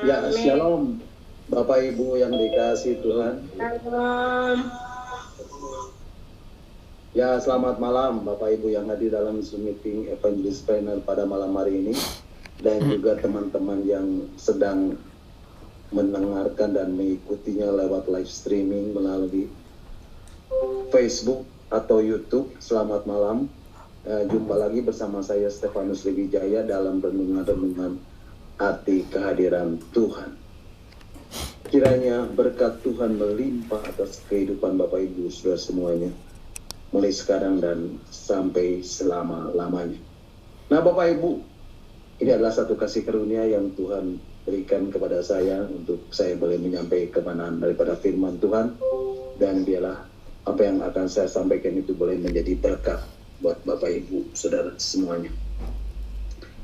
Ya, Amin. shalom Bapak Ibu yang dikasihi Tuhan. Shalom. Ya, selamat malam Bapak Ibu yang hadir dalam Zoom meeting Evangelist Panel pada malam hari ini. Dan juga teman-teman yang sedang mendengarkan dan mengikutinya lewat live streaming melalui Facebook atau YouTube. Selamat malam. Jumpa lagi bersama saya Stefanus Lewijaya dalam renungan-renungan arti kehadiran Tuhan. Kiranya berkat Tuhan melimpah atas kehidupan Bapak Ibu saudara semuanya, mulai sekarang dan sampai selama-lamanya. Nah Bapak Ibu, ini adalah satu kasih karunia yang Tuhan berikan kepada saya untuk saya boleh menyampaikan kebenaran daripada firman Tuhan, dan biarlah apa yang akan saya sampaikan itu boleh menjadi berkat buat Bapak Ibu saudara semuanya.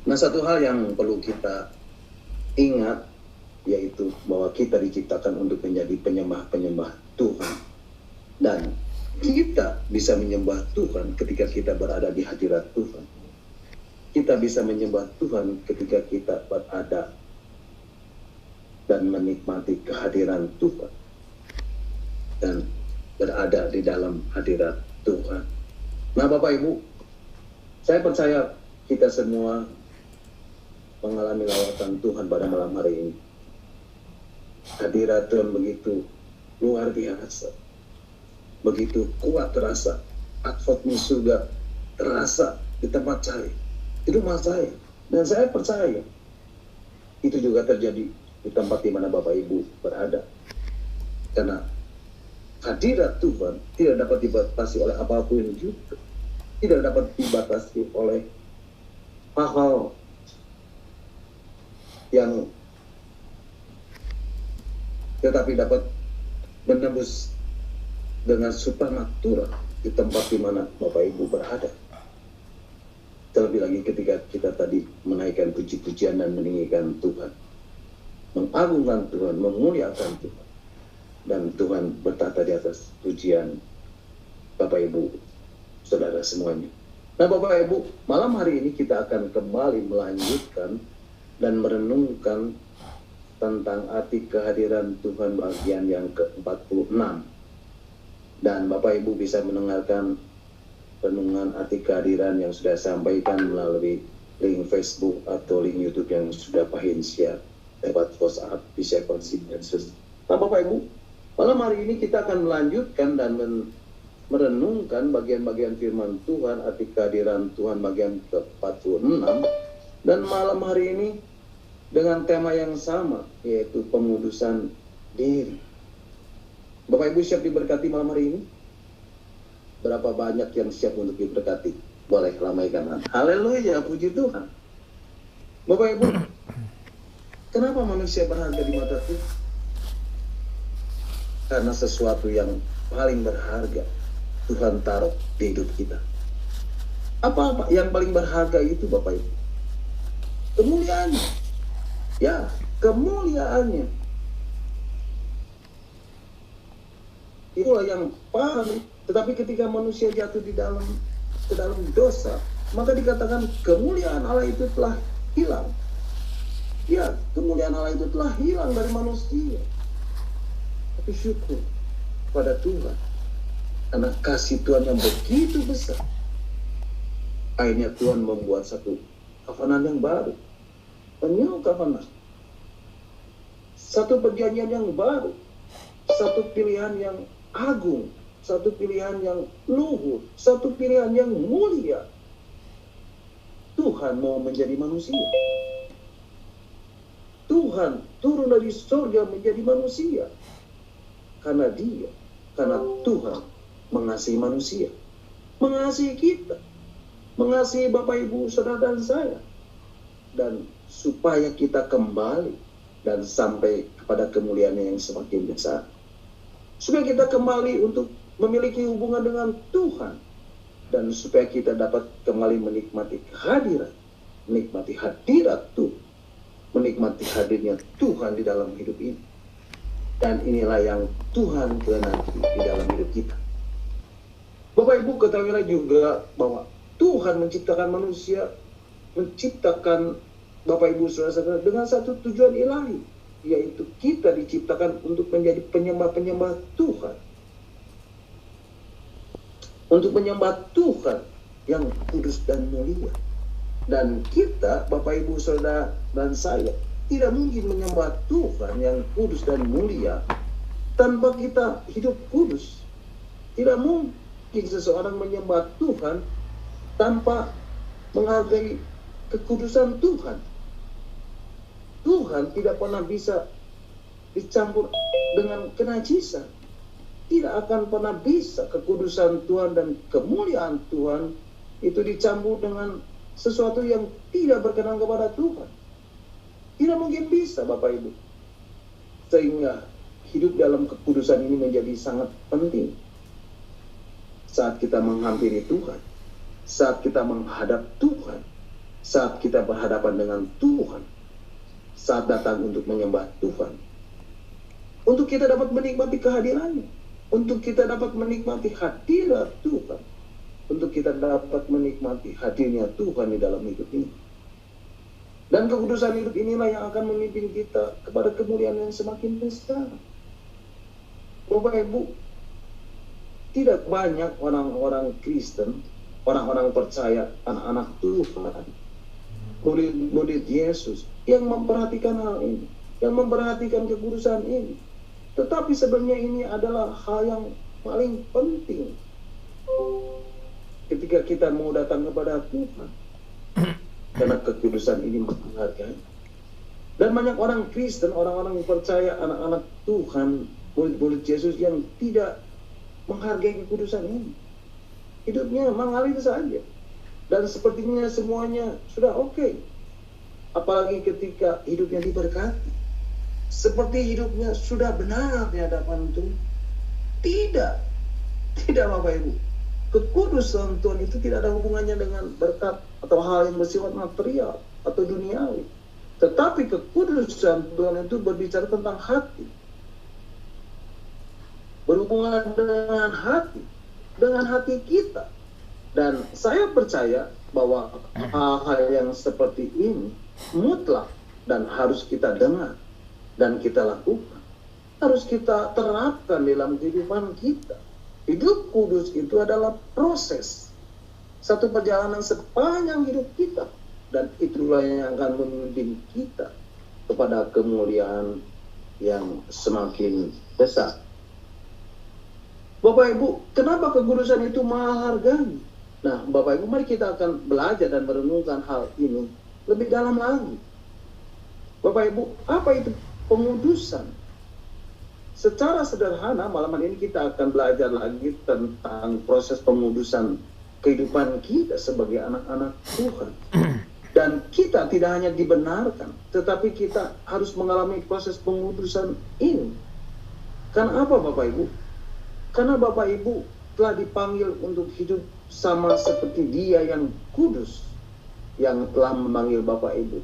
Nah, satu hal yang perlu kita ingat yaitu bahwa kita diciptakan untuk menjadi penyembah-penyembah Tuhan, dan kita bisa menyembah Tuhan ketika kita berada di hadirat Tuhan. Kita bisa menyembah Tuhan ketika kita berada dan menikmati kehadiran Tuhan dan berada di dalam hadirat Tuhan. Nah Bapak Ibu, saya percaya kita semua mengalami lawatan Tuhan pada malam hari ini. Hadirat Tuhan begitu luar biasa, begitu kuat terasa, atmosfer surga terasa di tempat saya, di rumah saya, dan saya percaya itu juga terjadi di tempat di mana Bapak Ibu berada, karena hadirat Tuhan tidak dapat dibatasi oleh apapun juga, tidak dapat dibatasi oleh hal-hal yang tetapi dapat menembus dengan supernatural di tempat di mana Bapak Ibu berada. Terlebih lagi ketika kita tadi menaikkan puji-pujian dan meninggikan Tuhan, mengagungkan Tuhan, memuliakan Tuhan, dan Tuhan bertata di atas pujian Bapak Ibu saudara semuanya. Nah Bapak Ibu, malam hari ini kita akan kembali melanjutkan dan merenungkan tentang arti kehadiran Tuhan bagian yang ke-46. Dan Bapak Ibu bisa mendengarkan renungan arti kehadiran yang sudah sampaikan melalui link Facebook atau link YouTube yang sudah Pak Hin share lewat WhatsApp, bisa konsistensi. Nah Bapak Ibu, malam hari ini kita akan melanjutkan dan merenungkan bagian-bagian firman Tuhan, arti kehadiran Tuhan bagian ke-46. Dan malam hari ini dengan tema yang sama, yaitu pengudusan diri. Bapak Ibu siap diberkati malam hari ini? Berapa banyak yang siap untuk diberkati? Boleh ramaikan. Haleluya, puji Tuhan. Bapak Ibu, kenapa manusia berharga di mata Tuhan? Karena sesuatu yang paling berharga Tuhan taruh di hidup kita. Apa yang paling berharga itu Bapak Ibu? Kemuliaannya. Ya, kemuliaannya. Itulah yang paling. Tetapi ketika manusia jatuh ke dalam dosa, maka dikatakan kemuliaan Allah itu telah hilang. Ya, kemuliaan Allah itu telah hilang dari manusia. Tapi syukur pada Tuhan, karena kasih Tuhan yang begitu besar, akhirnya Tuhan membuat satu kafanan yang baru. New covenant, satu perjanjian yang baru, satu pilihan yang agung, satu pilihan yang luhur, satu pilihan yang mulia. Tuhan mau menjadi manusia. Tuhan turun dari surga menjadi manusia. Karena Tuhan mengasihi manusia, mengasihi kita, mengasihi Bapak Ibu saudara dan saya, dan supaya kita kembali dan sampai kepada kemuliaan yang semakin besar, supaya kita kembali untuk memiliki hubungan dengan Tuhan, dan supaya kita dapat kembali menikmati kehadiran, menikmati hadirat Tuhan, menikmati hadirnya Tuhan di dalam hidup ini. Dan inilah yang Tuhan kehendaki di dalam hidup kita. Bapak Ibu ketahuilah juga bahwa Tuhan menciptakan manusia, menciptakan Bapak Ibu saudara-saudara dengan satu tujuan ilahi. yaitu kita diciptakan untuk menjadi penyembah-penyembah Tuhan. Untuk menyembah Tuhan yang kudus dan mulia. Dan kita, Bapak Ibu Saudara dan saya, tidak mungkin menyembah Tuhan yang kudus dan mulia tanpa kita hidup kudus. Tidak mungkin seseorang menyembah Tuhan tanpa menghargai kekudusan Tuhan. Tuhan tidak pernah bisa dicampur dengan kenajisan. Tidak akan pernah bisa kekudusan Tuhan dan kemuliaan Tuhan itu dicampur dengan sesuatu yang tidak berkenan kepada Tuhan. Tidak mungkin bisa, Bapak Ibu. Sehingga hidup dalam kekudusan ini menjadi sangat penting. Saat kita menghampiri Tuhan, saat kita menghadap Tuhan, saat kita berhadapan dengan Tuhan, saat datang untuk menyembah Tuhan, untuk kita dapat menikmati kehadirannya, untuk kita dapat menikmati hadirat Tuhan, untuk kita dapat menikmati hadirnya Tuhan di dalam hidup ini. Dan kekudusan hidup inilah yang akan memimpin kita kepada kemuliaan yang semakin besar. Bapak Ibu, tidak banyak orang-orang Kristen, orang-orang percaya, anak-anak Tuhan, murid-murid Yesus yang memperhatikan hal ini, yang memperhatikan kekudusan ini. Tetapi sebenarnya ini adalah hal yang paling penting ketika kita mau datang kepada Tuhan. Karena kekudusan ini menghargai. Dan banyak orang Kristen, orang-orang yang percaya, anak-anak Tuhan, murid-murid Yesus yang tidak menghargai kekudusan ini. Hidupnya mengalir saja. Dan sepertinya semuanya sudah oke. Apalagi ketika hidupnya diberkati. Seperti hidupnya sudah benar di hadapan Tuhan. Tidak. Tidak, Bapak Ibu. Kekudusan Tuhan itu tidak ada hubungannya dengan berkat atau hal yang bersifat material atau duniawi. Tetapi kekudusan Tuhan itu berbicara tentang hati. Berhubungan dengan hati kita. Dan saya percaya bahwa hal-hal yang seperti ini mutlak dan harus kita dengar dan kita lakukan. Harus kita terapkan dalam kehidupan kita. Hidup kudus itu adalah proses. Satu perjalanan sepanjang hidup kita. Dan itulah yang akan memimpin kita kepada kemuliaan yang semakin besar. Bapak Ibu, kenapa kekudusan itu mahal harganya? Nah, Bapak Ibu, mari kita akan belajar dan merenungkan hal ini lebih dalam lagi. Bapak Ibu, apa itu pengudusan? Secara sederhana, malam ini kita akan belajar lagi tentang proses pengudusan kehidupan kita sebagai anak-anak Tuhan. Dan kita tidak hanya dibenarkan, tetapi kita harus mengalami proses pengudusan ini. Karena apa, Bapak Ibu? Karena Bapak Ibu telah dipanggil untuk hidup sama seperti Dia yang kudus, yang telah memanggil Bapak Ibu.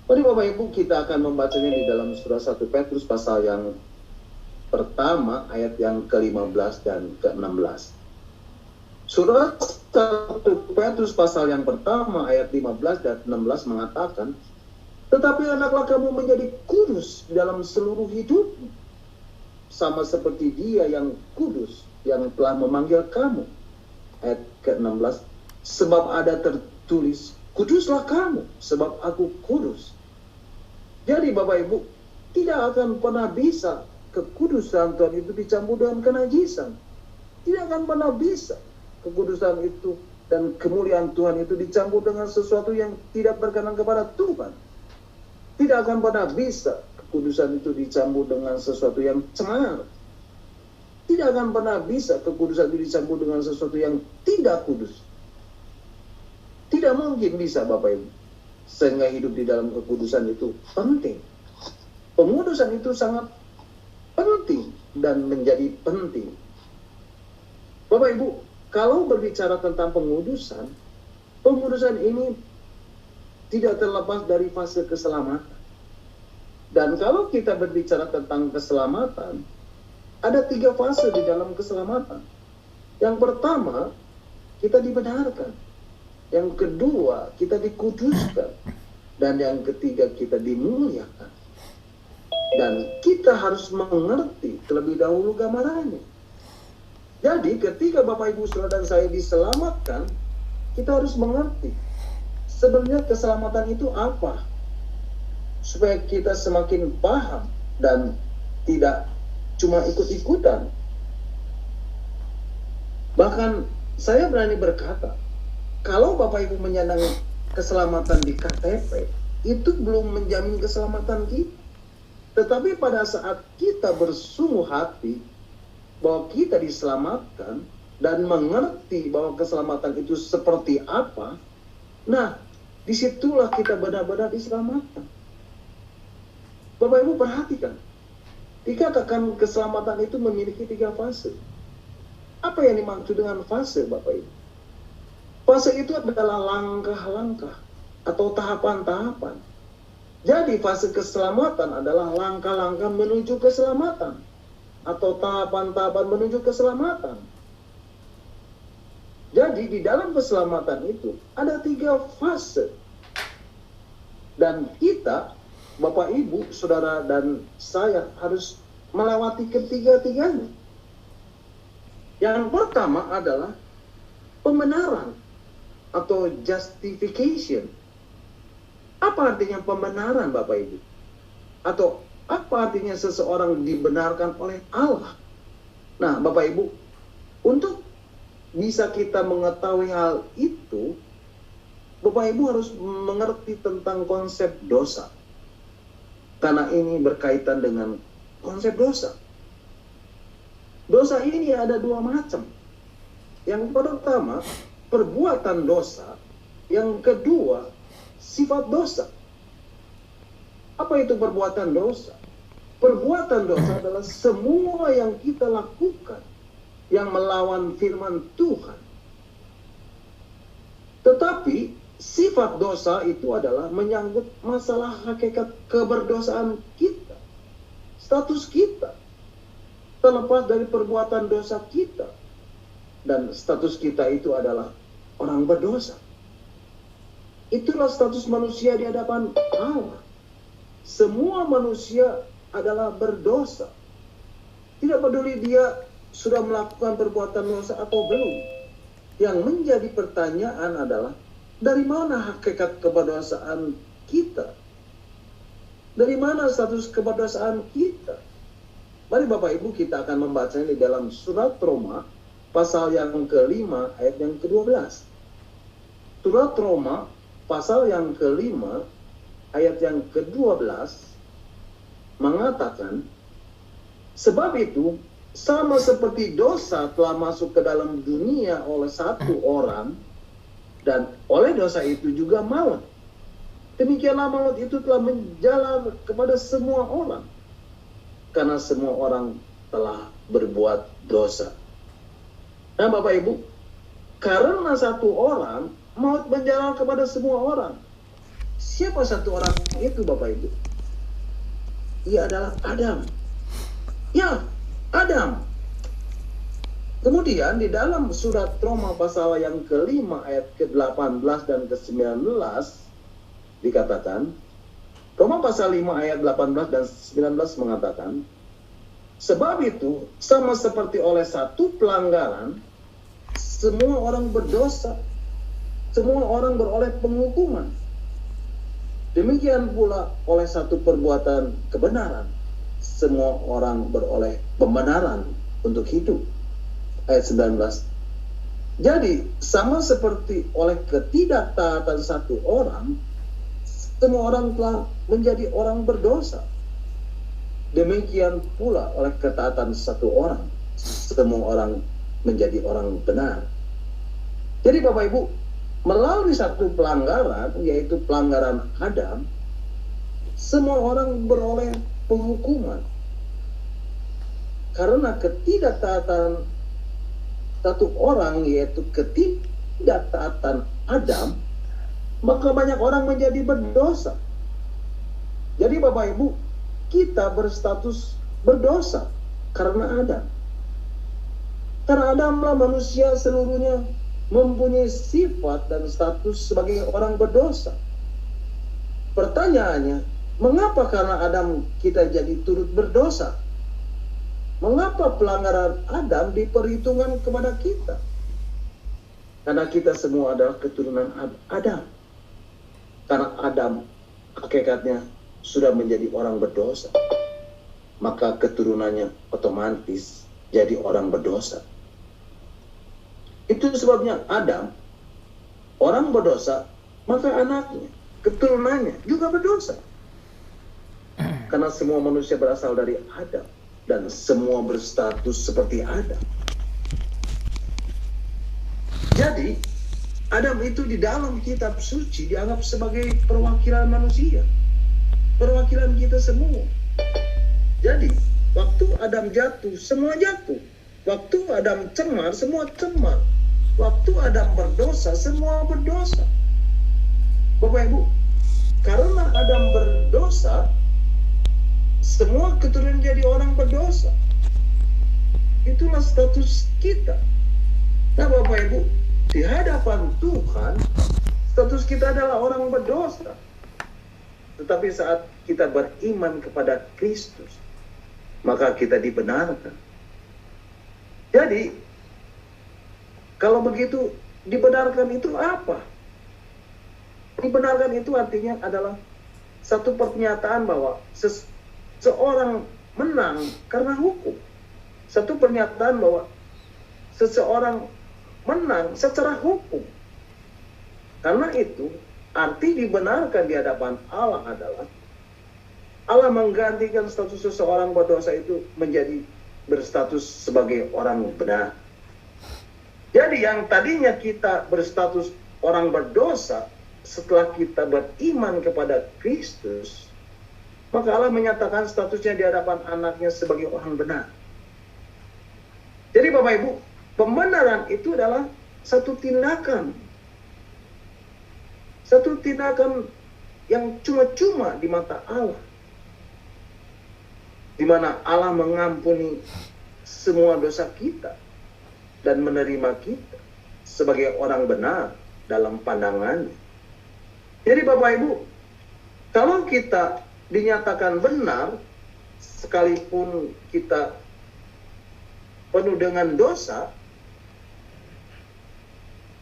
Mari Bapak Ibu, kita akan membacanya di dalam surah 1 Petrus pasal yang pertama, ayat yang ke-15 dan ke-16. Surah 1 Petrus pasal yang pertama, ayat 15 dan 16 mengatakan, tetapi hendaklah kamu menjadi kudus di dalam seluruh hidupmu, sama seperti Dia yang kudus, yang telah memanggil kamu. Ayat ke-16, sebab ada tertulis, kuduslah kamu, sebab aku kudus. Jadi Bapak Ibu, tidak akan pernah bisa kekudusan Tuhan itu dicampur dengan kenajisan. Tidak akan pernah bisa kekudusan itu dan kemuliaan Tuhan itu dicampur dengan sesuatu yang tidak berkenan kepada Tuhan. Tidak akan pernah bisa kekudusan itu dicampur dengan sesuatu yang cemar. Tidak akan pernah bisa kekudusan itu dicampur dengan sesuatu yang tidak kudus. Tidak mungkin bisa, Bapak Ibu. Sehingga hidup di dalam kekudusan itu penting. Pengudusan itu sangat penting dan menjadi penting. Bapak Ibu, kalau berbicara tentang pengudusan ini tidak terlepas dari fase keselamatan. Dan kalau kita berbicara tentang keselamatan, ada 3 fase di dalam keselamatan. Yang pertama, kita dibenarkan. Yang kedua, kita dikuduskan. Dan yang ketiga, kita dimuliakan. Dan kita harus mengerti terlebih dahulu gambarannya. Jadi ketika Bapak Ibu Saudara dan saya diselamatkan, kita harus mengerti sebenarnya keselamatan itu apa, supaya kita semakin paham dan tidak cuma ikut-ikutan. Bahkan saya berani berkata, kalau Bapak Ibu menyandang keselamatan di KTP, itu belum menjamin keselamatan kita. Tetapi pada saat kita bersungguh hati bahwa kita diselamatkan dan mengerti bahwa keselamatan itu seperti apa, nah disitulah kita benar-benar diselamatkan. Bapak Ibu perhatikan, dikatakan keselamatan itu memiliki 3 fase. Apa yang dimaksud dengan fase, Bapak Ibu? Fase itu adalah langkah-langkah atau tahapan-tahapan. Jadi fase keselamatan adalah langkah-langkah menuju keselamatan atau tahapan-tahapan menuju keselamatan. Jadi di dalam keselamatan itu ada 3 fase. Dan kita, Bapak Ibu, Saudara dan saya harus melewati ketiga-tiganya. Yang pertama adalah pembenaran atau justification. Apa artinya pembenaran, Bapak Ibu? Atau apa artinya seseorang dibenarkan oleh Allah? Nah, Bapak Ibu, untuk bisa kita mengetahui hal itu, Bapak Ibu harus mengerti tentang konsep dosa. Karena ini berkaitan dengan konsep dosa. Dosa ini ada 2 macam. Yang pertama, perbuatan dosa. Yang kedua, sifat dosa. Apa itu perbuatan dosa? Perbuatan dosa adalah semua yang kita lakukan yang melawan firman Tuhan. Tetapi sifat dosa itu adalah menyangkut masalah hakikat keberdosaan kita, status kita, terlepas dari perbuatan dosa kita. Dan status kita itu adalah orang berdosa. Itulah status manusia di hadapan Allah. Semua manusia adalah berdosa. Tidak peduli dia sudah melakukan perbuatan dosa atau belum. Yang menjadi pertanyaan adalah, dari mana hakikat keberdosaan kita? Dari mana status keberdosaan kita? Mari Bapak Ibu kita akan membacanya di dalam surat Roma pasal yang ke-5 ayat yang ke-12. Surat Roma pasal yang ke-5 ayat yang ke-12 mengatakan, sebab itu sama seperti dosa telah masuk ke dalam dunia oleh satu orang, dan oleh dosa itu juga maut. Demikianlah maut itu telah menjalar kepada semua orang, karena semua orang telah berbuat dosa. Nah Bapak Ibu, karena satu orang, maut menjalar kepada semua orang. Siapa satu orang itu Bapak Ibu? Ia adalah Adam. Ya, Adam. Kemudian di dalam surat Roma pasal yang ke-5 ayat ke-18 dan ke-19 dikatakan, Roma pasal 5 ayat 18 dan 19 mengatakan, sebab itu sama seperti oleh satu pelanggaran semua orang berdosa, semua orang beroleh penghukuman. Demikian pula oleh satu perbuatan kebenaran semua orang beroleh pembenaran untuk hidup. Ayat 19. Jadi sama seperti oleh ketidaktaatan satu orang, semua orang telah menjadi orang berdosa. Demikian pula oleh ketaatan satu orang, semua orang menjadi orang benar. Jadi Bapak Ibu, melalui satu pelanggaran, yaitu pelanggaran Adam, semua orang beroleh penghukuman. Karena ketidaktaatan satu orang, yaitu ketidaktaatan Adam, maka banyak orang menjadi berdosa. Jadi Bapak Ibu, kita berstatus berdosa karena Adam. Karena Adamlah manusia seluruhnya mempunyai sifat dan status sebagai orang berdosa. Pertanyaannya, Mengapa? Karena Adam kita jadi turut berdosa. Mengapa pelanggaran Adam diperhitungkan kepada kita? Karena kita semua adalah keturunan Adam. Karena Adam hakikatnya sudah menjadi orang berdosa, maka keturunannya otomatis jadi orang berdosa. Itu sebabnya Adam orang berdosa, maka anaknya, keturunannya juga berdosa. Karena semua manusia berasal dari Adam dan semua berstatus seperti Adam. Jadi Adam itu di dalam kitab suci dianggap sebagai perwakilan manusia, perwakilan kita semua. Jadi waktu Adam jatuh, semua jatuh. Waktu Adam cemar, semua cemar. Waktu Adam berdosa, semua berdosa. Bapak Ibu, karena Adam berdosa, semua keturunan jadi orang berdosa. Itulah status kita. Nah Bapak Ibu, di hadapan Tuhan, status kita adalah orang berdosa. Tetapi saat kita beriman kepada Kristus, maka kita dibenarkan. Jadi, kalau begitu, dibenarkan itu apa? Dibenarkan itu artinya adalah satu pernyataan bahwa seseorang menang karena hukum. Satu pernyataan bahwa seseorang menang secara hukum. Karena itu, arti dibenarkan di hadapan Allah adalah Allah menggantikan status seseorang berdosa itu menjadi berstatus sebagai orang benar. Jadi yang tadinya kita berstatus orang berdosa, setelah kita beriman kepada Kristus, maka Allah menyatakan statusnya di hadapan anaknya sebagai orang benar. Jadi Bapak Ibu, pembenaran itu adalah satu tindakan. Satu tindakan yang cuma-cuma di mata Allah. Di mana Allah mengampuni semua dosa kita dan menerima kita sebagai orang benar dalam pandangannya. Jadi Bapak Ibu, kalau kita dinyatakan benar, sekalipun kita penuh dengan dosa,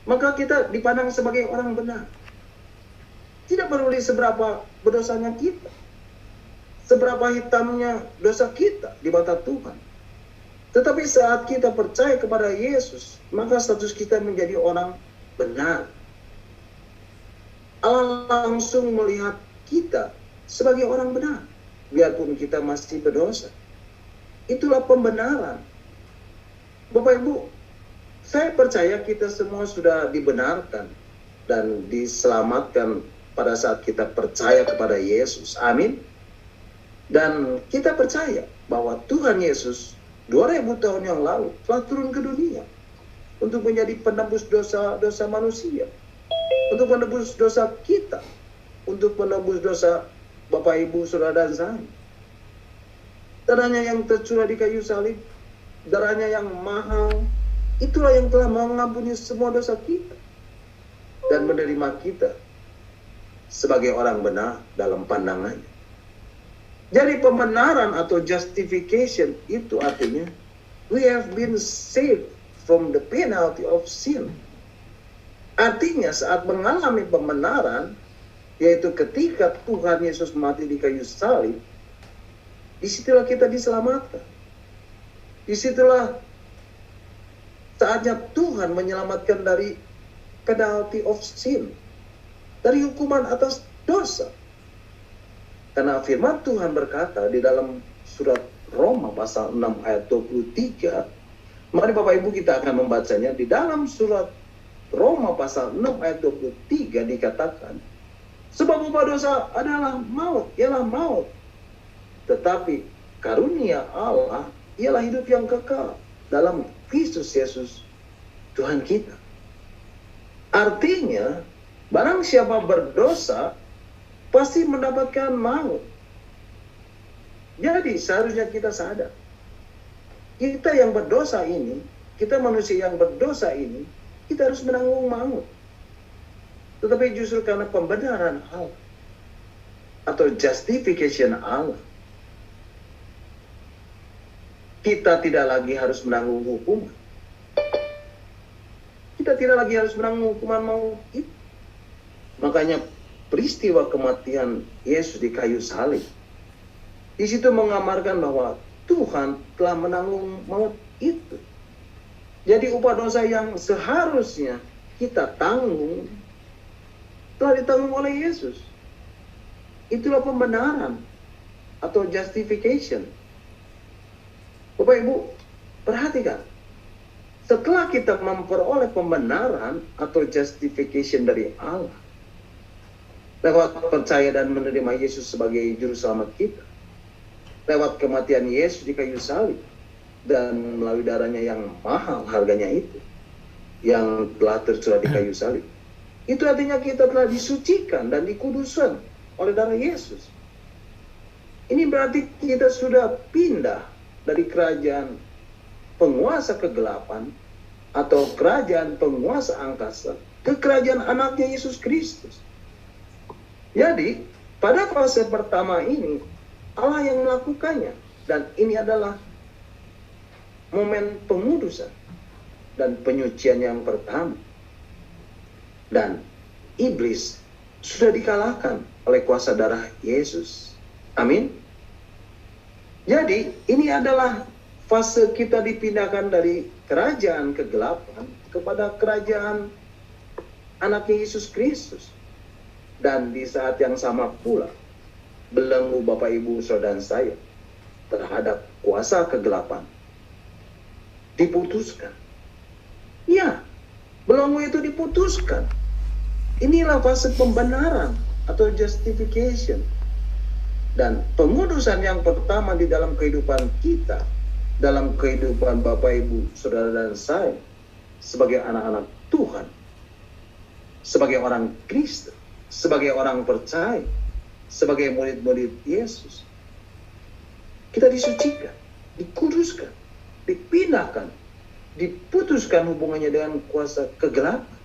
maka kita dipandang sebagai orang benar. Tidak peduli seberapa berdosanya kita, seberapa hitamnya dosa kita di mata Tuhan. Tetapi saat kita percaya kepada Yesus, maka status kita menjadi orang benar. Allah langsung melihat kita sebagai orang benar, biarpun kita masih berdosa. Itulah pembenaran. Bapak Ibu, saya percaya kita semua sudah dibenarkan dan diselamatkan pada saat kita percaya kepada Yesus. Amin. Dan kita percaya bahwa Tuhan Yesus 2000 tahun yang lalu telah turun ke dunia untuk menjadi penebus dosa-dosa manusia, untuk menebus dosa kita, untuk menebus dosa Bapak Ibu, Saudara dan saya. Darahnya yang tercurah di kayu salib, darahnya yang mahal, itulah yang telah mengampuni semua dosa kita dan menerima kita sebagai orang benar dalam pandangannya. Jadi pembenaran atau justification itu artinya we have been saved from the penalty of sin. Artinya saat mengalami pembenaran, yaitu ketika Tuhan Yesus mati di kayu salib, disitulah kita diselamatkan. Disitulah saatnya Tuhan menyelamatkan dari penalty of sin, dari hukuman atas dosa. Karena firman Tuhan berkata di dalam surat Roma pasal 6 ayat 23, mari Bapak Ibu kita akan membacanya. Di dalam surat Roma pasal 6 ayat 23 dikatakan, sebab upah dosa adalah maut, ialah maut. Tetapi karunia Allah ialah hidup yang kekal dalam Kristus Yesus Tuhan kita. Artinya, barang siapa berdosa pasti mendapatkan maut. Jadi seharusnya kita sadar, kita yang berdosa ini, kita manusia yang berdosa ini, kita harus menanggung maut. Tetapi justru karena pembenaran Allah, atau justification Allah. Kita tidak lagi harus menanggung hukuman. Kita tidak lagi harus menanggung hukuman maut itu. Makanya peristiwa kematian Yesus di kayu salib, di situ menggambarkan bahwa Tuhan telah menanggung maut itu. Jadi upah dosa yang seharusnya kita tanggung telah ditanggung oleh Yesus. Itulah pembenaran atau justification. Bapak Ibu, perhatikan. Setelah kita memperoleh pembenaran atau justification dari Allah, lewat percaya dan menerima Yesus sebagai juru selamat kita, lewat kematian Yesus di kayu salib, dan melalui darahnya yang mahal harganya itu, yang telah tercurah di kayu salib, itu artinya kita telah disucikan dan dikuduskan oleh darah Yesus. Ini berarti kita sudah pindah dari kerajaan penguasa kegelapan atau kerajaan penguasa angkasa ke kerajaan anaknya Yesus Kristus. Jadi pada fase pertama ini Allah yang melakukannya, dan ini adalah momen pengudusan dan penyucian yang pertama. Dan iblis sudah dikalahkan oleh kuasa darah Yesus. Amin. Jadi ini adalah fase kita dipindahkan dari kerajaan kegelapan kepada kerajaan anaknya Yesus Kristus. Dan di saat yang sama pula, belenggu Bapak Ibu Saudara dan saya terhadap kuasa kegelapan diputuskan. Ya, belenggu itu diputuskan. Inilah fase pembenaran atau justification. Dan pengudusan yang pertama di dalam kehidupan kita, dalam kehidupan Bapak Ibu Saudara dan saya sebagai anak-anak Tuhan, sebagai orang Kristen, sebagai orang percaya, sebagai murid-murid Yesus, kita disucikan, dikuduskan, dipindahkan, diputuskan hubungannya dengan kuasa kegelapan,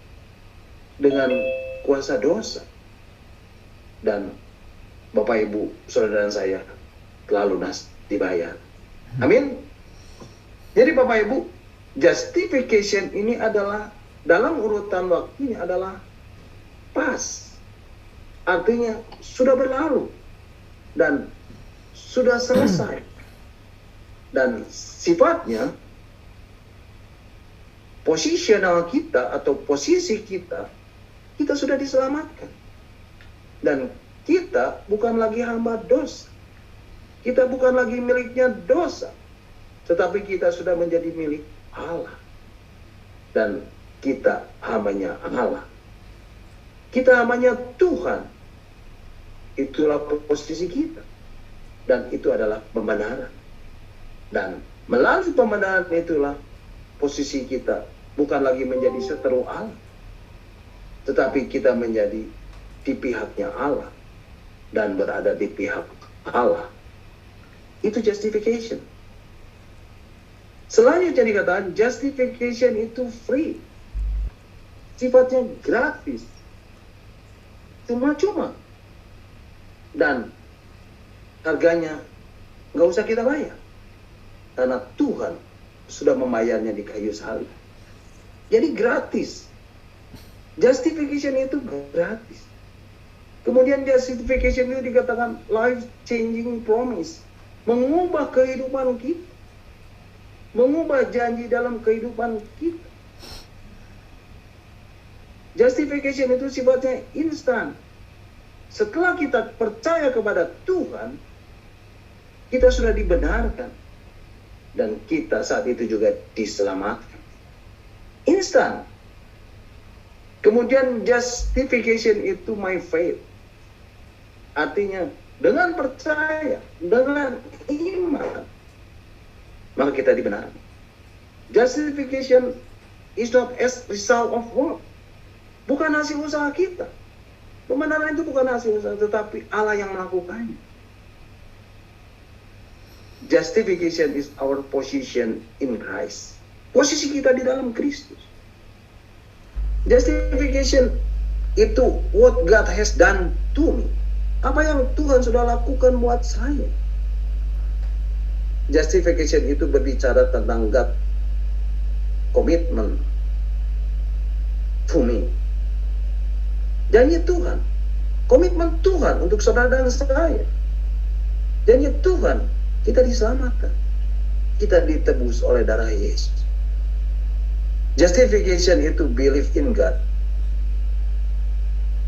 dengan kuasa dosa. Dan Bapak Ibu Saudara dan saya telah lunas dibayar. Amin. Jadi Bapak Ibu, justification ini adalah dalam urutan waktunya adalah pas. Artinya sudah berlalu dan sudah selesai. Dan sifatnya posisional kita atau posisi kita sudah diselamatkan. Dan kita bukan lagi hamba dosa. Kita bukan lagi miliknya dosa. Tetapi kita sudah menjadi milik Allah. Dan kita hambanya Allah. Kita hambanya Tuhan. Itulah posisi kita. Dan itu adalah pembenaran. Dan melalui pembenaran itulah posisi kita bukan lagi menjadi seteru Allah. Tetapi kita menjadi di pihaknya Allah. Dan berada di pihak Allah. Itu justification. Selanjutnya dikatakan justification itu free. Sifatnya gratis. Cuma-cuma. Dan harganya nggak usah kita bayar. Karena Tuhan sudah membayarnya di kayu salib. Jadi gratis. Justification itu gratis. Kemudian justification itu dikatakan life-changing promise. Mengubah kehidupan kita. Mengubah janji dalam kehidupan kita. Justification itu sifatnya instan. Setelah kita percaya kepada Tuhan, kita sudah dibenarkan. Dan kita saat itu juga diselamatkan. Instan. Kemudian justification itu my faith. Artinya dengan percaya, dengan iman, maka kita dibenarkan. Justification is not as result of work. Bukan hasil usaha kita. Pembenaran itu bukan hasil usaha, tetapi Allah yang melakukannya. Justification is our position in Christ. Posisi kita di dalam Kristus. Justification itu what God has done to me. Apa yang Tuhan sudah lakukan buat saya. Justification itu berbicara tentang God commitment to me. Janji Tuhan, komitmen Tuhan untuk saudara dan saya. Janji Tuhan, kita diselamatkan. Kita ditebus oleh darah Yesus. Justification itu believe in God.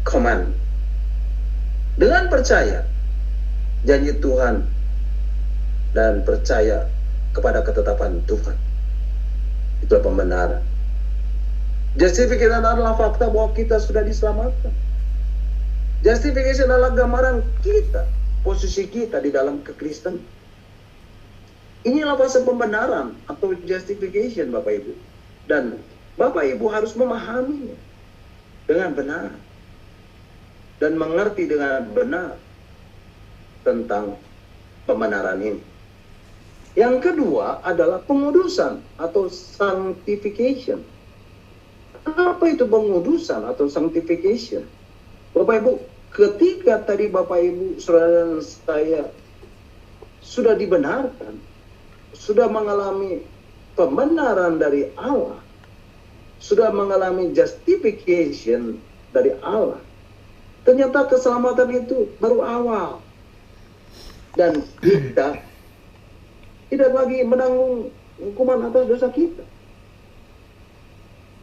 Command. Dengan percaya janji Tuhan dan percaya kepada ketetapan Tuhan. Itulah pembenaran. Justification adalah fakta bahwa kita sudah diselamatkan. Justification adalah gambaran kita, posisi kita di dalam kekristenan. Inilah fase pembenaran atau justification, Bapak Ibu. Dan Bapak Ibu harus memahaminya dengan benar dan mengerti dengan benar tentang pembenaran ini. Yang kedua adalah pengudusan atau sanctification. Apa itu pengudusan atau sanctification? Bapak Ibu, ketika tadi Bapak Ibu, saudara dan saya sudah dibenarkan, sudah mengalami pembenaran dari Allah, sudah mengalami justification dari Allah, ternyata keselamatan itu baru awal. Dan kita tidak lagi menanggung hukuman atas dosa kita.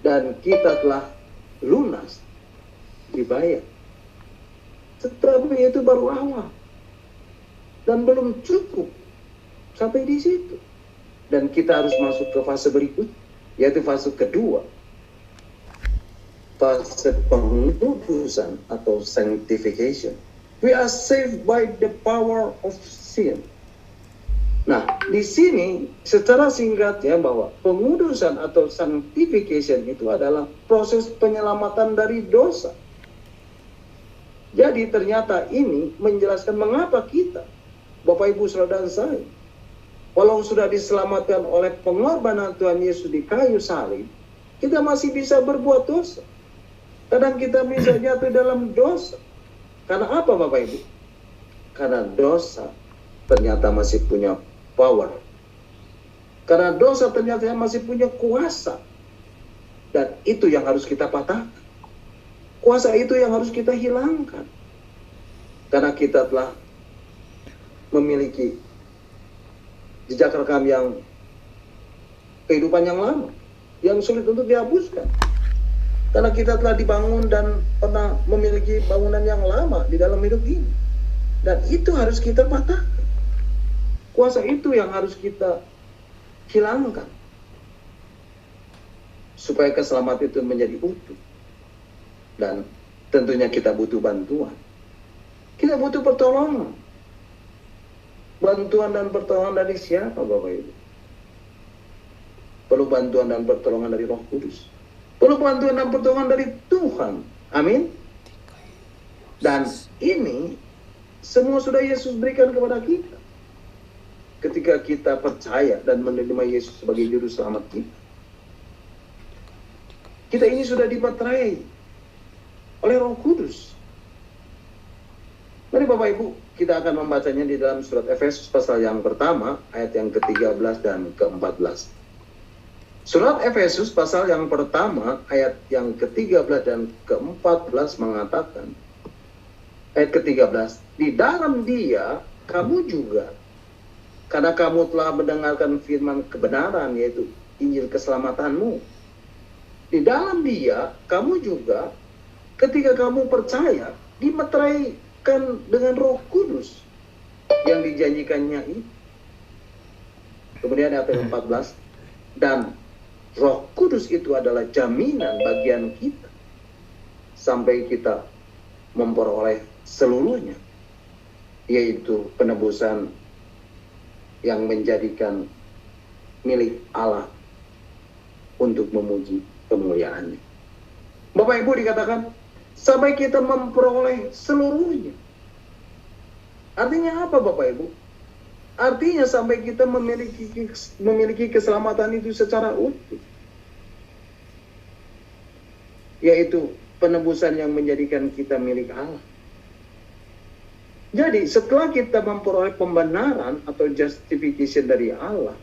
Dan kita telah lunas, dibayar. Tetapi itu baru awal. Dan belum cukup sampai di situ. Dan kita harus masuk ke fase berikut, yaitu fase kedua. Fase pengudusan atau sanctification. We are saved by the power of sin. Nah, di sini secara singkat ya bahwa pengudusan atau sanctification itu adalah proses penyelamatan dari dosa. Jadi ternyata ini menjelaskan mengapa kita, Bapak Ibu Saudara dan saya, walau sudah diselamatkan oleh pengorbanan Tuhan Yesus di kayu salib, kita masih bisa berbuat dosa. Kadang kita bisa jatuh dalam dosa. Karena apa Bapak Ibu? Karena dosa ternyata masih punya power. Karena dosa ternyata masih punya kuasa. Dan itu yang harus kita patahkan. Kuasa itu yang harus kita hilangkan. Karena kita telah memiliki jejak rekam yang kehidupan yang lama, yang sulit untuk dihapuskan. Karena kita telah dibangun dan pernah memiliki bangunan yang lama di dalam hidup ini. Dan itu harus kita patahkan. Kuasa itu yang harus kita hilangkan. Supaya keselamatan itu menjadi utuh. Dan tentunya kita butuh bantuan. Kita butuh pertolongan. Bantuan dan pertolongan dari siapa Bapak Ibu? Perlu bantuan dan pertolongan dari Roh Kudus. Perlu bantuan dan pertolongan dari Tuhan. Amin. Dan ini semua sudah Yesus berikan kepada kita. Ketika kita percaya dan menerima Yesus sebagai juru selamat kita. Kita ini sudah dipaterai oleh Roh Kudus. Mari Bapak Ibu, kita akan membacanya di dalam surat Efesus pasal yang pertama, ayat yang ke-13 dan ke-14. Surat Efesus pasal yang pertama, ayat yang ke-13 dan ke-14 mengatakan, ayat ke-13, di dalam Dia kamu juga, karena kamu telah mendengarkan firman kebenaran, yaitu Injil keselamatanmu. Di dalam Dia kamu juga, ketika kamu percaya, dimeteraikan dengan Roh Kudus yang dijanjikannya itu. Kemudian ayat 14, dan Roh Kudus itu adalah jaminan bagian kita sampai kita memperoleh seluruhnya, yaitu penebusan yang menjadikan milik Allah untuk memuji kemuliaannya. Bapak Ibu dikatakan sampai kita memperoleh seluruhnya. Artinya apa Bapak Ibu? Artinya sampai kita memiliki keselamatan itu secara utuh. Yaitu penebusan yang menjadikan kita milik Allah. Jadi setelah kita memperoleh pembenaran atau justification dari Allah,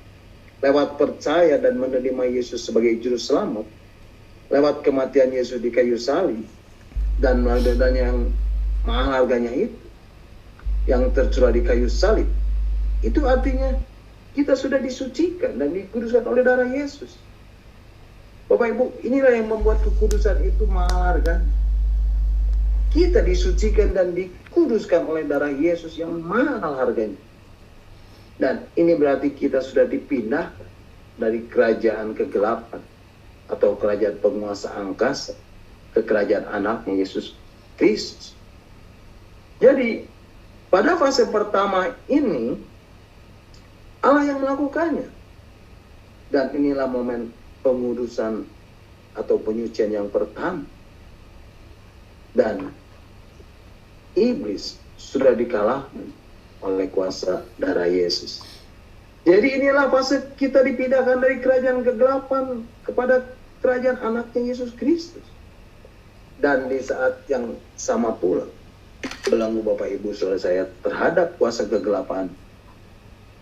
lewat percaya dan menerima Yesus sebagai juru selamat, lewat kematian Yesus di kayu salib, dan yang mahal harganya itu, yang tercurah di kayu salib, itu artinya kita sudah disucikan dan dikuduskan oleh darah Yesus. Bapak Ibu, inilah yang membuat kekudusan itu mahal harganya. Kita disucikan dan dikuduskan oleh darah Yesus yang mahal harganya. Dan ini berarti kita sudah dipindah dari kerajaan kegelapan atau kerajaan penguasa angkasa ke kerajaan anaknya Yesus Kristus. Jadi pada fase pertama ini Allah yang melakukannya. Dan inilah momen pengudusan atau penyucian yang pertama. Dan iblis sudah dikalahkan oleh kuasa darah Yesus. Jadi inilah fase kita dipindahkan dari kerajaan kegelapan kepada kerajaan anaknya Yesus Kristus. Dan di saat yang sama pula, belenggu Bapak Ibu saudara saya terhadap kuasa kegelapan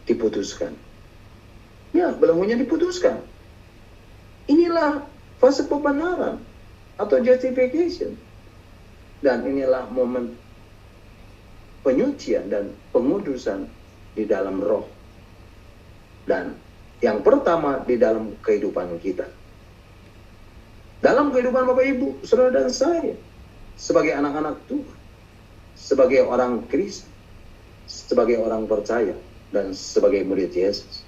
diputuskan. Ya, belenggunya diputuskan. Inilah fase pembenaran atau justification. Dan inilah momen penyucian dan pengudusan di dalam roh. Dan yang pertama di dalam kehidupan kita. Dalam kehidupan Bapak Ibu, saudara dan saya, sebagai anak-anak Tuhan, sebagai orang Kristen, sebagai orang percaya, dan sebagai murid Yesus.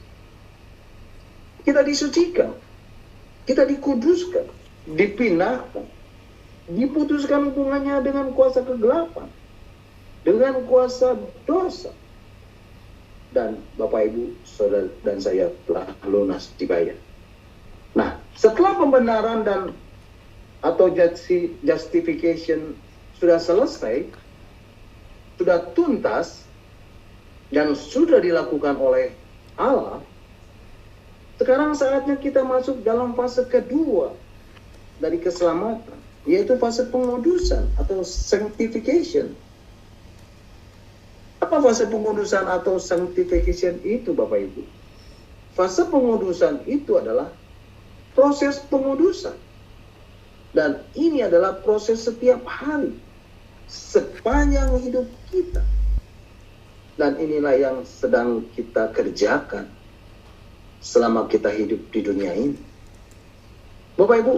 Kita disucikan, kita dikuduskan, dipindahkan, diputuskan hubungannya dengan kuasa kegelapan, dengan kuasa dosa. Dan Bapak Ibu, saudara dan saya telah lunas dibayar. Nah, setelah pembenaran dan atau justification sudah selesai, sudah tuntas, dan sudah dilakukan oleh Allah, sekarang saatnya kita masuk dalam fase kedua dari keselamatan, yaitu fase pengudusan atau sanctification. Apa fase pengudusan atau sanctification itu, Bapak Ibu? Fase pengudusan itu adalah proses pengudusan. Dan ini adalah proses setiap hari, sepanjang hidup kita. Dan inilah yang sedang kita kerjakan selama kita hidup di dunia ini. Bapak Ibu,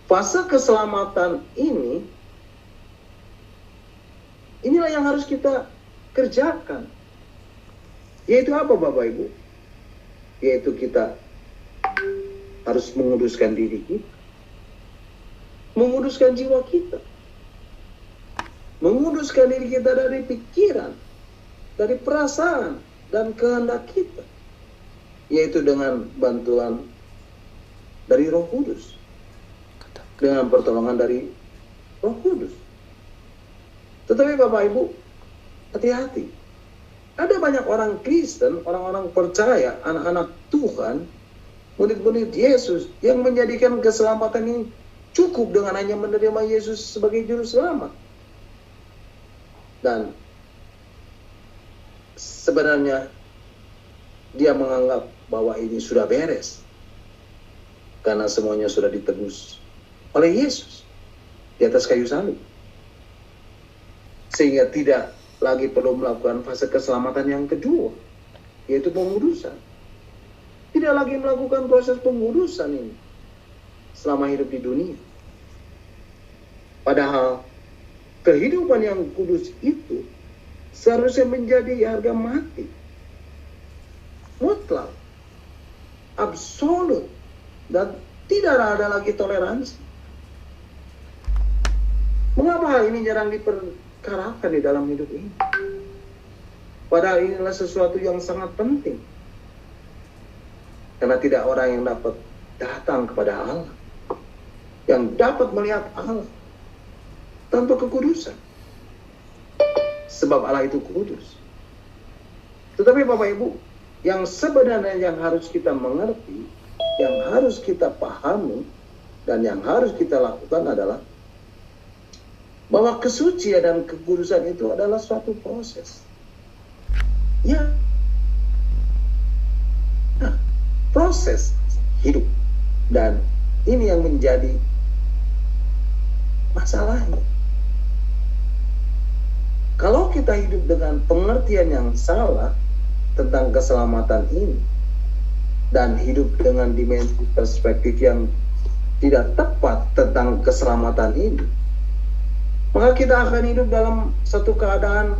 fase keselamatan ini, inilah yang harus kita kerjakan. Yaitu apa Bapak Ibu? Yaitu kita harus menguduskan diri kita, menguduskan jiwa kita, menguduskan diri kita dari pikiran, dari perasaan dan kehendak kita, yaitu dengan bantuan dari Roh Kudus, dengan pertolongan dari Roh Kudus. Tetapi Bapak Ibu, hati-hati. Ada banyak orang Kristen, orang-orang percaya, anak-anak Tuhan, murid-murid Yesus yang menjadikan keselamatan ini cukup dengan hanya menerima Yesus sebagai juru selamat. Dan sebenarnya dia menganggap bahwa ini sudah beres karena semuanya sudah ditebus oleh Yesus di atas kayu salib, sehingga tidak lagi perlu melakukan fase keselamatan yang kedua, yaitu pengudusan. Tidak lagi melakukan proses pengudusan ini selama hidup di dunia. Padahal kehidupan yang kudus itu seharusnya menjadi harga mati, mutlak, absolut, dan tidak ada lagi toleransi. Mengapa hal ini jarang diperkarakan di dalam hidup ini? Padahal inilah sesuatu yang sangat penting. Karena tidak orang yang dapat datang kepada Allah, yang dapat melihat Allah tanpa kekudusan. Sebab Allah itu kudus. Tetapi Bapak Ibu, yang sebenarnya yang harus kita mengerti, yang harus kita pahami, dan yang harus kita lakukan adalah bahwa kesucian dan kekudusan itu adalah suatu proses. Ya, nah, proses hidup. Dan ini yang menjadi masalahnya. Kalau kita hidup dengan pengertian yang salah tentang keselamatan ini, dan hidup dengan dimensi perspektif yang tidak tepat tentang keselamatan ini, maka kita akan hidup dalam satu keadaan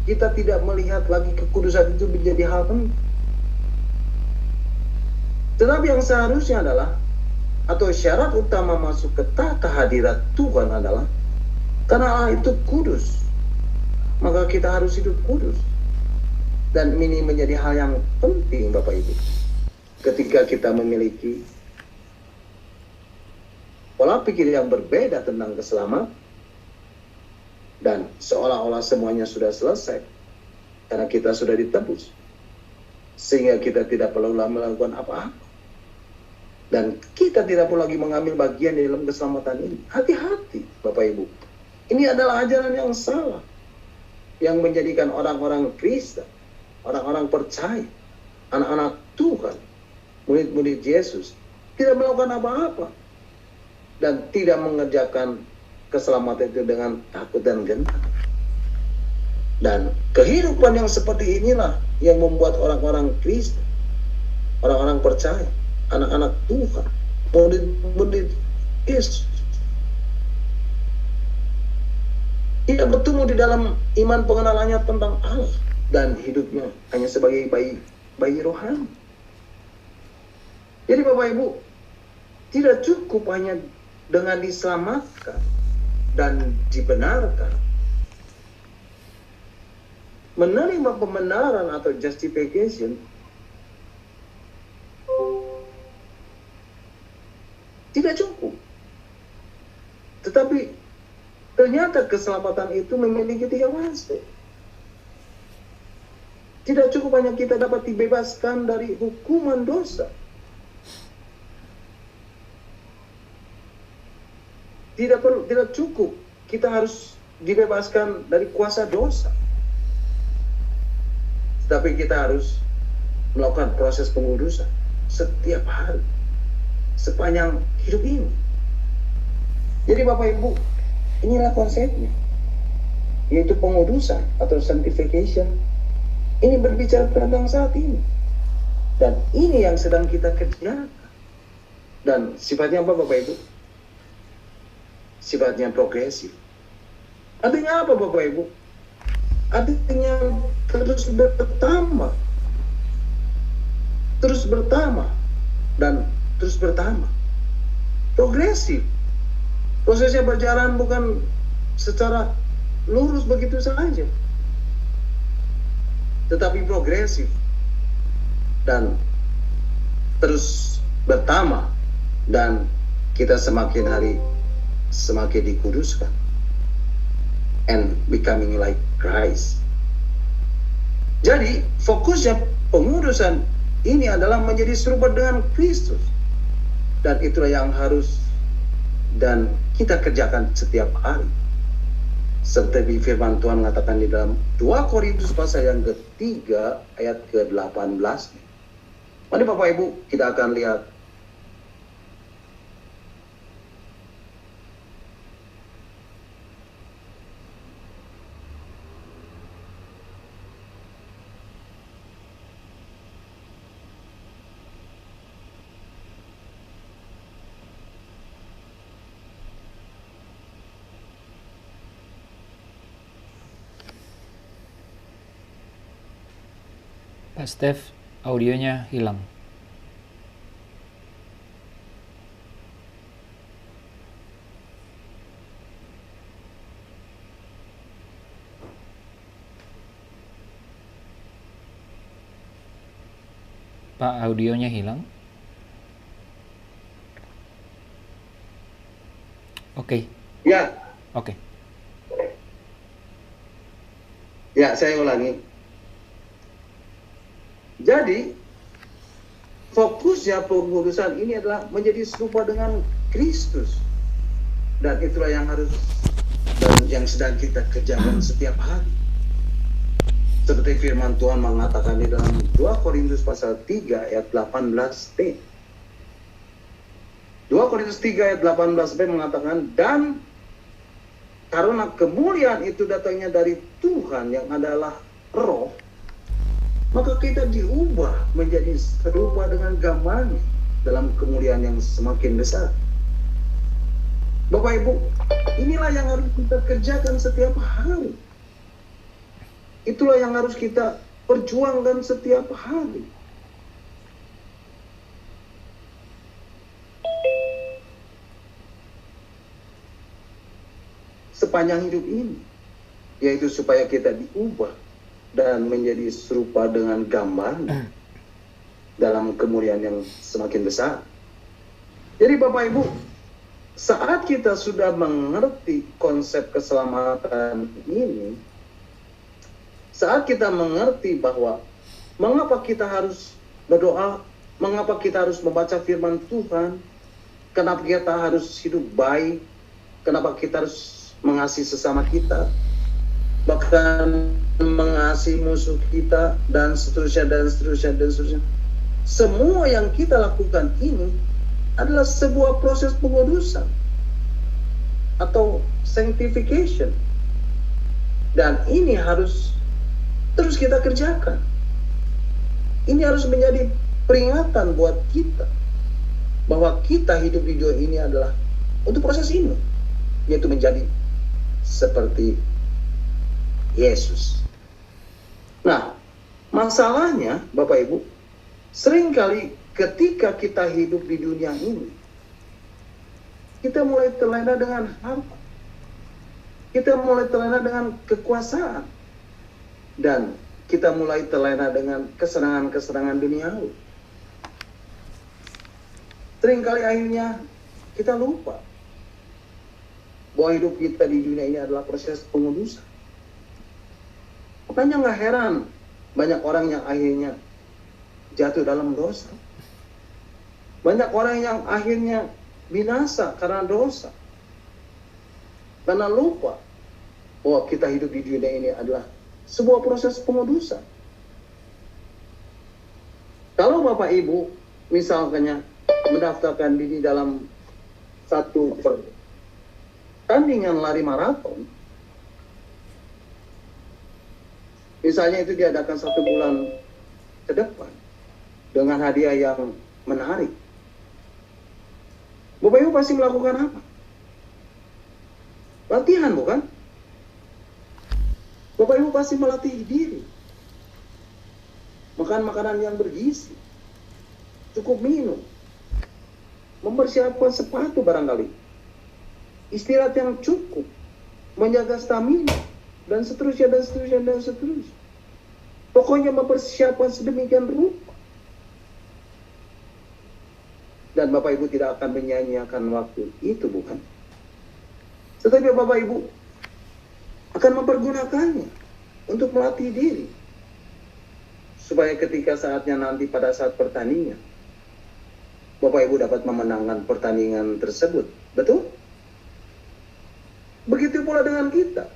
kita tidak melihat lagi kekudusan itu menjadi hal penting. Tetapi yang seharusnya adalah, atau syarat utama masuk ke tahta hadirat Tuhan adalah, karena Allah itu kudus, maka kita harus hidup kudus. Dan ini menjadi hal yang penting, Bapak Ibu. Ketika kita memiliki pola pikir yang berbeda tentang keselamatan, dan seolah-olah semuanya sudah selesai, karena kita sudah ditebus, sehingga kita tidak perlu melakukan apa-apa, dan kita tidak perlu lagi mengambil bagian di dalam keselamatan ini. Hati-hati, Bapak Ibu. Ini adalah ajaran yang salah, yang menjadikan orang-orang Kristen, orang-orang percaya, anak-anak Tuhan, murid-murid Yesus, tidak melakukan apa-apa, dan tidak mengerjakan keselamatan itu dengan takut dan gentar. Dan kehidupan yang seperti inilah yang membuat orang-orang Kristen, orang-orang percaya, anak-anak Tuhan, murid-murid Yesus, tidak bertumbuh di dalam iman pengenalannya tentang Allah, dan hidupnya hanya sebagai bayi rohani. Jadi Bapak Ibu, tidak cukup hanya dengan diselamatkan dan dibenarkan, menerima pembenaran atau justification tidak cukup. Tetapi ternyata keselamatan itu memiliki 3 aspek. Tidak cukup hanya kita dapat dibebaskan dari hukuman dosa. Tidak cukup kita harus dibebaskan dari kuasa dosa. Tapi kita harus melakukan proses pengudusan setiap hari, sepanjang hidup ini. Jadi Bapak Ibu, inilah konsepnya, yaitu pengudusan atau sanctification. Ini berbicara tentang saat ini, dan ini yang sedang kita kerjakan. Dan sifatnya apa Bapak Ibu? Sifatnya progresif. Artinya apa Bapak Ibu? Artinya terus bertambah, dan terus bertambah. Progresif. Prosesnya berjalan bukan secara lurus begitu saja, tetapi progresif dan terus bertambah, dan kita semakin hari semakin dikuduskan and becoming like Christ. Jadi fokusnya pengudusan ini adalah menjadi serupa dengan Kristus, dan itulah yang harus dan kita kerjakan setiap hari. Seperti firman Tuhan mengatakan di dalam 2 Korintus pasal yang ketiga ayat ke-18. Mari Bapak Ibu, kita akan lihat Pak Steph, audionya hilang. Pak, audionya hilang. Oke. ya. Oke. Ya, saya ulangi. Jadi fokusnya pengudusan ini adalah menjadi serupa dengan Kristus, dan itulah yang harus dan yang sedang kita kerjakan setiap hari. Seperti firman Tuhan mengatakan di dalam 2 Korintus pasal 3 ayat 18b. 2 Korintus 3 ayat 18b mengatakan, dan karena kemuliaan itu datangnya dari Tuhan yang adalah roh, maka kita diubah menjadi serupa dengan gambarnya dalam kemuliaan yang semakin besar. Bapak Ibu, inilah yang harus kita kerjakan setiap hari. Itulah yang harus kita perjuangkan setiap hari. Sepanjang hidup ini, yaitu supaya kita diubah dan menjadi serupa dengan gambar dalam kemuliaan yang semakin besar. Jadi Bapak Ibu, saat kita sudah mengerti konsep keselamatan ini, saat kita mengerti bahwa mengapa kita harus berdoa, mengapa kita harus membaca firman Tuhan, kenapa kita harus hidup baik, kenapa kita harus mengasihi sesama kita, bahkan mengasihi musuh kita, dan seterusnya, dan seterusnya, dan seterusnya. Semua yang kita lakukan ini adalah sebuah proses pengudusan atau sanctification. Dan ini harus terus kita kerjakan. Ini harus menjadi peringatan buat kita bahwa kita hidup di dunia ini adalah untuk proses ini, yaitu menjadi seperti Yesus. Nah, masalahnya Bapak Ibu, seringkali ketika kita hidup di dunia ini, kita mulai terlena dengan harta, kita mulai terlena dengan kekuasaan, dan kita mulai terlena dengan kesenangan-kesenangan duniawi. Seringkali akhirnya kita lupa bahwa hidup kita di dunia ini adalah proses pengudusan. Makanya nggak heran banyak orang yang akhirnya jatuh dalam dosa. Banyak orang yang akhirnya binasa karena dosa. Karena lupa bahwa kita hidup di dunia ini adalah sebuah proses pengudusan. Kalau Bapak Ibu misalnya mendaftarkan diri dalam satu pertandingan lari maraton, misalnya itu diadakan 1 bulan ke depan dengan hadiah yang menarik, Bapak Ibu pasti melakukan apa? Latihan, bukan? Bapak Ibu pasti melatih diri, makan makanan yang bergizi, cukup minum, mempersiapkan sepatu barangkali, istirahat yang cukup, menjaga stamina, dan seterusnya, dan seterusnya, dan seterusnya. Pokoknya mempersiapkan sedemikian rupa. Dan Bapak Ibu tidak akan menyanyiakan waktu itu, bukan? Tetapi Bapak Ibu akan mempergunakannya untuk melatih diri, supaya ketika saatnya nanti pada saat pertandingan, Bapak Ibu dapat memenangkan pertandingan tersebut. Betul? Begitu pula dengan kita.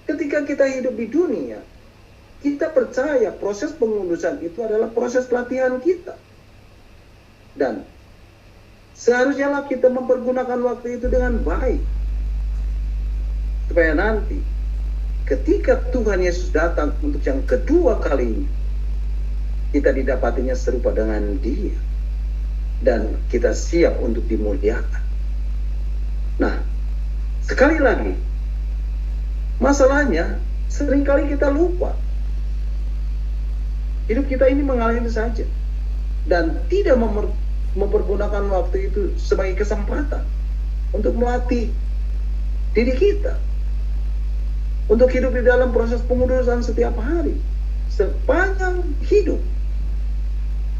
Ketika kita hidup di dunia, kita percaya proses pengudusan itu adalah proses pelatihan kita. Dan seharusnya lah kita mempergunakan waktu itu dengan baik, supaya nanti ketika Tuhan Yesus datang untuk yang kedua kalinya, kita didapatinya serupa dengan Dia, dan kita siap untuk dimuliakan. Nah, sekali lagi, masalahnya seringkali kita lupa. Hidup kita ini mengalir saja, dan tidak mempergunakan waktu itu sebagai kesempatan untuk melatih diri kita, untuk hidup di dalam proses pengudusan setiap hari, sepanjang hidup.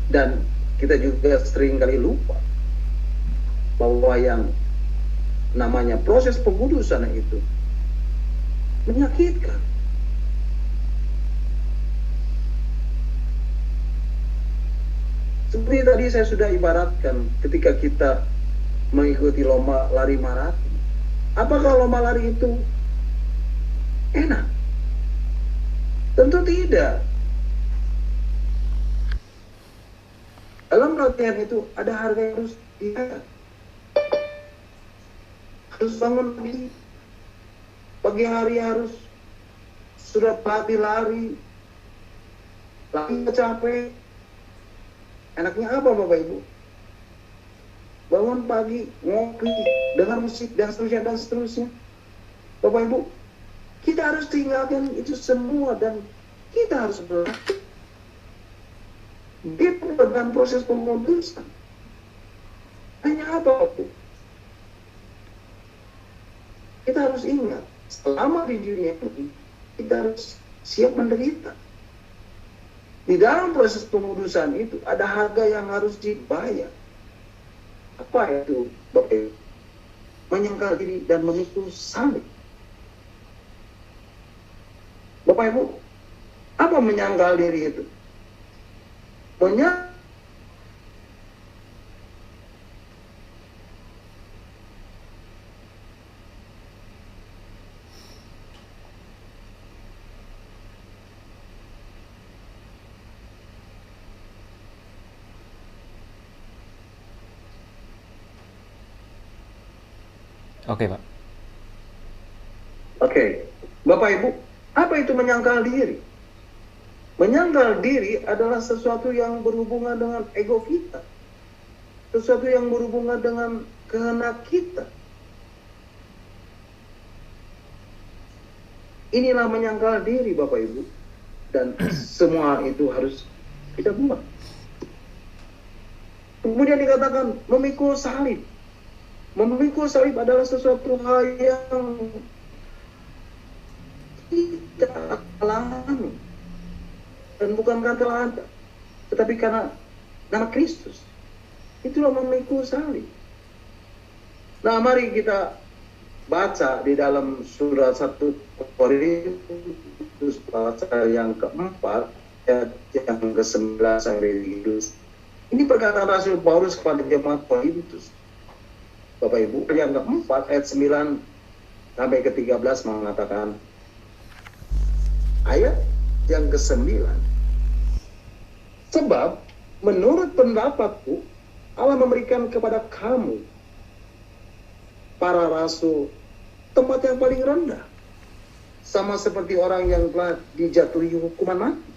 Dan kita juga seringkali lupa bahwa yang namanya proses pengudusan itu menyakitkan. Seperti tadi saya sudah ibaratkan, ketika kita mengikuti lomba lari maraton, apakah lomba lari itu enak? Tentu tidak. Dalam latihan itu ada harga yang harus dibayar. Harus bangun pagi hari, harus sudah pelatih lari capek. Enaknya apa Bapak Ibu? Bangun pagi, ngopi, dengar musik, dan seterusnya. Bapak Ibu, kita harus tinggalkan itu semua dan kita harus berlatih. Dia dengan proses pemutusan. Hanya apa Bapak Ibu? Kita harus ingat, selama di dunia ini, kita harus siap menderita. Di dalam proses pemutusan itu ada harga yang harus dibayar. Apa itu Bapak Ibu? Menyangkal diri dan memikul salib. Bapak Ibu, apa menyangkal diri itu? Oke, Pak. Oke, Bapak Ibu, apa itu menyangkal diri? Menyangkal diri adalah sesuatu yang berhubungan dengan ego kita. Sesuatu yang berhubungan dengan kehendak kita. Inilah menyangkal diri Bapak Ibu. Dan semua itu harus kita buat. Kemudian dikatakan memikul salib. Memikul salib adalah sesuatu hal yang tidak alami. Dan bukan karena Anda, tetapi karena nama Kristus. Itulah memikul salib. Nah, mari kita baca di dalam surat 1 Korintus pasal yang keempat, ayat yang ke-9 sampai 13. Ini perkataan Rasul Paulus kepada jemaat Korintus. Bapak Ibu, yang keempat ayat 9 sampai ke-13 mengatakan, ayat yang ke-9, sebab menurut pendapatku Allah memberikan kepada kamu para rasul tempat yang paling rendah, sama seperti orang yang telah dijatuhi hukuman mati,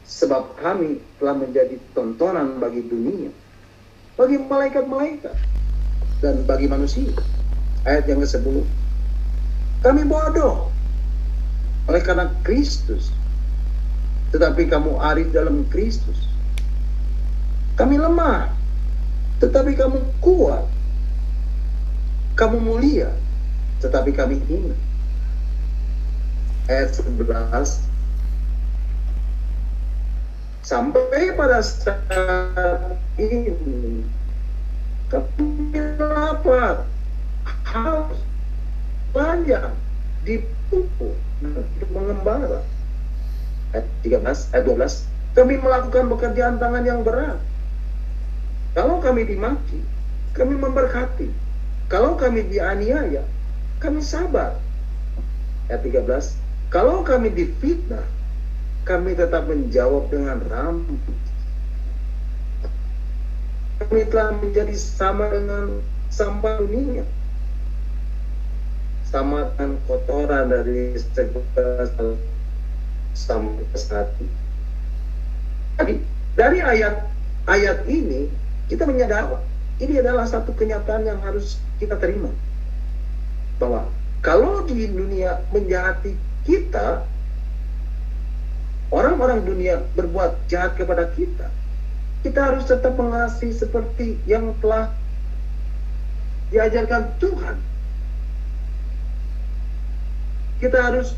sebab kami telah menjadi tontonan bagi dunia, bagi malaikat-malaikat, dan bagi manusia. Ayat yang ke-10, kami bodoh oleh karena Kristus, tetapi kamu arif dalam Kristus. Kami lemah, tetapi kamu kuat. Kamu mulia, tetapi kami hina. Ayat 11, sampai pada saat ini kami lapar, haus, banyak, dipupuk, untuk mengembara. Ayat 13, ayat 12, kami melakukan pekerjaan tangan yang berat. Kalau kami dimaki, kami memberkati. Kalau kami dianiaya, kami sabar. Ayat 13, kalau kami difitnah, kami tetap menjawab dengan ramah. Kami telah menjadi sama dengan sampah dunia, sama dengan kotoran dari segala sampai ke hati. Jadi dari ayat ini kita menyadari ini adalah satu kenyataan yang harus kita terima, bahwa kalau di dunia menjahati kita, orang-orang dunia berbuat jahat kepada kita, kita harus tetap mengasihi seperti yang telah diajarkan Tuhan. Kita harus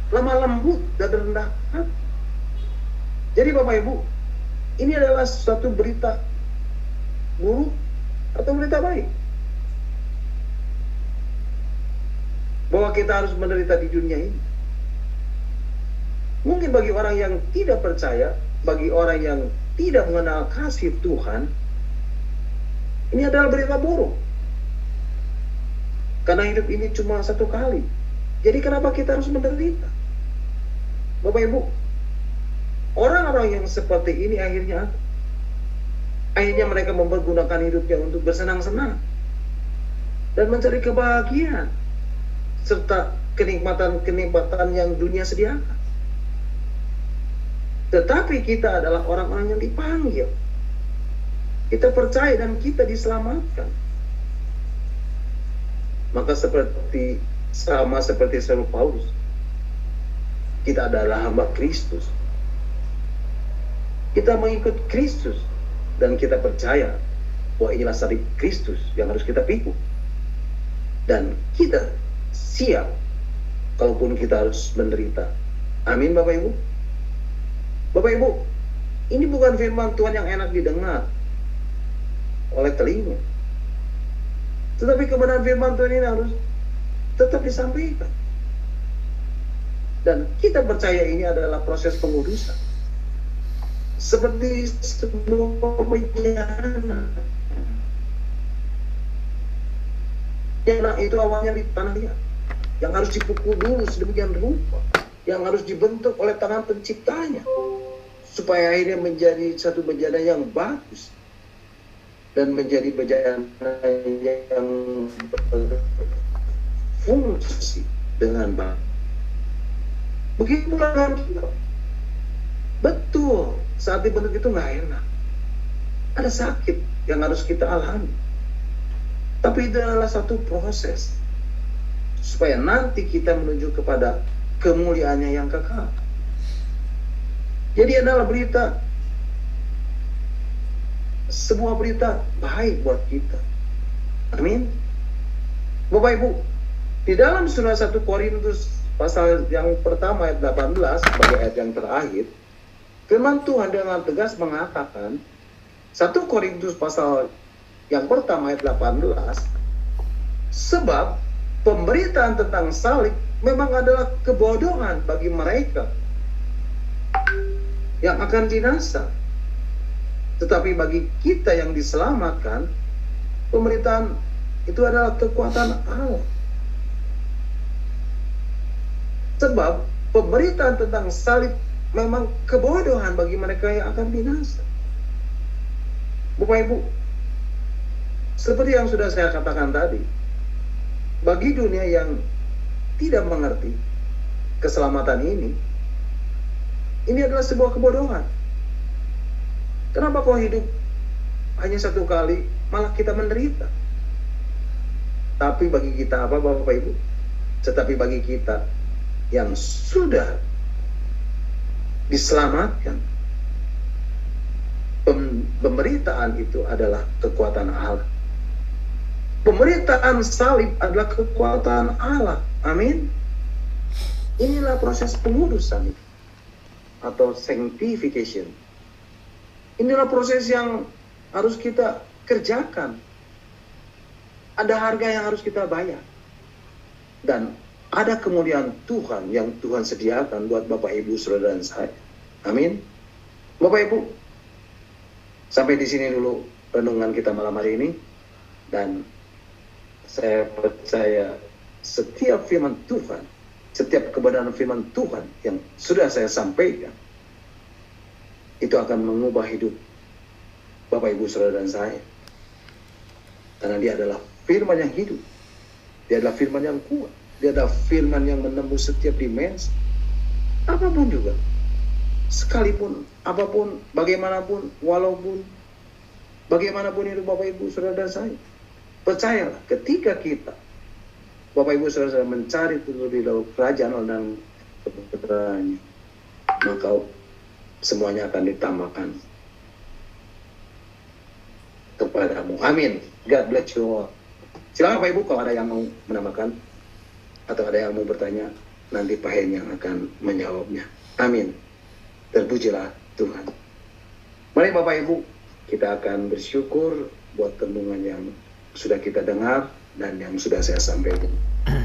lemah lembut dan rendah hati. Jadi Bapak Ibu, ini adalah suatu berita buruk atau berita baik, bahwa kita harus menderita di dunia ini. Mungkin bagi orang yang tidak percaya, bagi orang yang tidak mengenal kasih Tuhan, ini adalah berita buruk. Karena hidup ini cuma satu kali. Jadi kenapa kita harus menderita? Bapak Ibu, orang-orang yang seperti ini akhirnya mereka mempergunakan hidupnya untuk bersenang-senang dan mencari kebahagiaan serta kenikmatan-kenikmatan yang dunia sediakan. Tetapi kita adalah orang-orang yang dipanggil. Kita percaya dan kita diselamatkan. Maka sama seperti Saul Paulus, kita adalah hamba Kristus. Kita mengikut Kristus dan kita percaya bahwa inilah salib Kristus yang harus kita pikul. Dan kita siap kalaupun kita harus menderita. Amin Bapak Ibu. Bapak Ibu, ini bukan firman Tuhan yang enak didengar oleh telinga. Tetapi kebenaran firman Tuhan ini harus tetap disampaikan. Dan kita percaya ini adalah proses pengudusan. Seperti sebuah bencana. Bencana itu awalnya di tanah liat, yang harus dipukul dulu sedemikian rupa, yang harus dibentuk oleh tangan penciptanya, supaya akhirnya menjadi satu bejana yang bagus dan menjadi bejana yang berfungsi dengan baik. Begitu dengan kita. Betul, saat dibentuk itu nggak enak. Ada sakit yang harus kita alami. Tapi itu adalah satu proses supaya nanti kita menuju kepada kemuliaannya yang kekal. Jadi adalah sebuah berita baik buat kita. Amin. Bapak Ibu, di dalam surah 1 Korintus pasal yang pertama ayat 18 sebagai ayat yang terakhir, firman Tuhan dengan tegas mengatakan, 1 Korintus pasal yang pertama ayat 18, sebab pemberitaan tentang salib memang adalah kebodohan bagi mereka yang akan binasa. Tetapi bagi kita yang diselamatkan, pemberitaan itu adalah kekuatan Allah. Sebab pemberitaan tentang salib memang kebodohan bagi mereka yang akan binasa. Bapak Ibu, seperti yang sudah saya katakan tadi, bagi dunia yang tidak mengerti keselamatan ini adalah sebuah kebodohan. Kenapa kau hidup hanya satu kali, malah kita menderita? Tapi bagi kita apa Bapak Ibu? Tetapi bagi kita yang sudah diselamatkan, pemberitaan itu adalah kekuatan Allah. Pemberitaan salib adalah kekuatan Allah. Amin. Inilah proses pengudusan atau sanctification. Inilah proses yang harus kita kerjakan. Ada harga yang harus kita bayar. Dan ada kemuliaan Tuhan yang Tuhan sediakan buat Bapak Ibu, Saudara dan saya. Amin. Bapak Ibu, sampai di sini dulu renungan kita malam hari ini. Dan saya percaya setiap firman Tuhan, setiap kebenaran firman Tuhan yang sudah saya sampaikan, itu akan mengubah hidup Bapak Ibu Saudara dan saya. Karena dia adalah firman yang hidup. Dia adalah firman yang kuat. Dia adalah firman yang menembus setiap dimensi. Apapun juga. Sekalipun, apapun, bagaimanapun, walaupun, bagaimanapun hidup Bapak Ibu Saudara dan saya. Percayalah, ketika kita, Bapak Ibu Saudara mencari terlebih dahulu kerajaan Allah dan kebenarannya, maka semuanya akan ditambahkan kepadamu. Amin. God bless you all. Silakan Bapak Ibu kalau ada yang mau menambahkan atau ada yang mau bertanya, nanti Pak Hen yang akan menjawabnya. Amin. Terpujilah Tuhan. Mari Bapak Ibu, kita akan bersyukur buat renungan yang sudah kita dengar dan yang sudah saya sampaikan.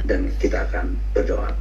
Dan kita akan berdoa.